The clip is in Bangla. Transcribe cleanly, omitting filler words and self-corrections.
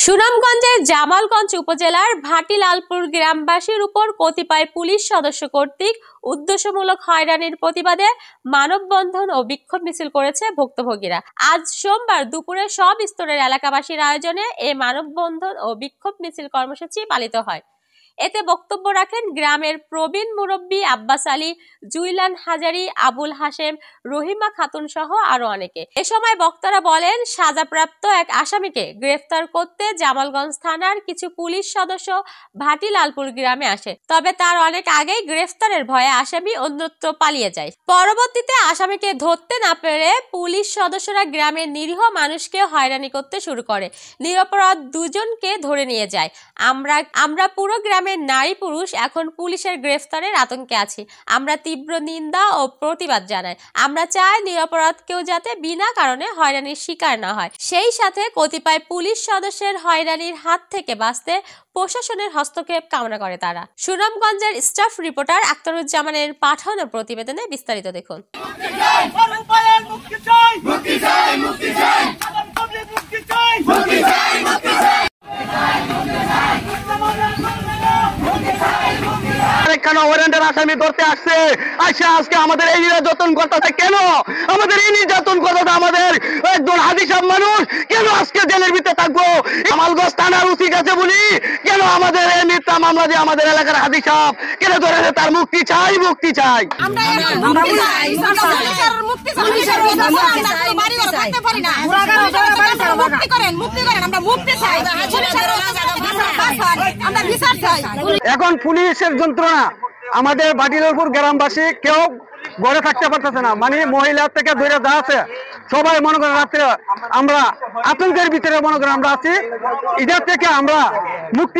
সুনামগঞ্জের জামালগঞ্জ উপজেলার ভাটিলালপুর গ্রামবাসীর উপর কতিপয় পুলিশ সদস্য কর্তৃক উদ্দেশ্যমূলক হয়রানির প্রতিবাদে মানববন্ধন ও বিক্ষোভ মিছিল করেছে ভুক্তভোগীরা। আজ সোমবার দুপুরে সব স্তরের এলাকাবাসীর আয়োজনে এই মানববন্ধন ও বিক্ষোভ মিছিল কর্মসূচি পালিত হয়। এতে বক্তব্য রাখেন গ্রামের প্রবীণ মুরব্বী আব্বাস আলী, জুইলান হাজারি, আবুল হাশেম, রহিমা খাতুন সহ আরো অনেকে। এ সময় বক্তারা বলেন, সাজাপ্রাপ্ত এক আসামিকে গ্রেফতার করতে জামালগঞ্জ থানার কিছু পুলিশ সদস্য ভাটিলালপুর গ্রামে আসে, তবে তার অনেক আগেই গ্রেফতারের ভয়ে আসামি অন্যত্র পালিয়ে যায়। পরবর্তীতে আসামিকে ধরতে না পেরে পুলিশ সদস্যরা গ্রামের নিরীহ মানুষকে হয়রানি করতে শুরু করে। নিরপরাধ দুজনকে ধরে নিয়ে যায়। আমরা পুরো গ্রামের নারী পুরুষ এখন পুলিশের গ্রেফতারের আতঙ্কে আছি। আমরা তীব্র নিন্দা ও প্রতিবাদ জানাই। আমরা চাই নিরপরাধ কেউ যাতে বিনা কারণে হয়রানির শিকার না হয়। সেই সাথে কতিপয় পুলিশ সদস্যের হয়রানির হাত থেকে বাঁচতে প্রশাসনের হস্তক্ষেপ কামনা করে তারা। সুনামগঞ্জের স্টাফ রিপোর্টার আখতারুজ্জামানের পাঠানো প্রতিবেদনে বিস্তারিত দেখুন। কেন ওয়ারেন্টের আসামি করতে আসছে? আজকে আমাদের এই নির্যাতন করতেছে কেন? আমাদের এই নির্যাতন করতেছে আমাদের একজন হাজি সাহেব মানুষ কেন আজকে জেলের ভিতরে থাকবো? জামালগঞ্জ থানার ওসি কাছে বলি কেন আমাদের এই মিথ্যা মামলা দিয়ে আমাদের এলাকার হাজি সাহেব কেন ধরেছে? তার মুক্তি চাই, মুক্তি চাই। এখন পুলিশের যন্ত্রণা আমাদের ভাটিলালপুর গ্রামবাসী কেউ ঘরে থাকতে পারতেছে না। মানে মহিলা থেকে ধরে যা আছে সবাই মনে করেন রাত্রে আমরা আতঙ্কের ভিতরে মনে করেন আমরা আছি। এদের থেকে আমরা মুক্তি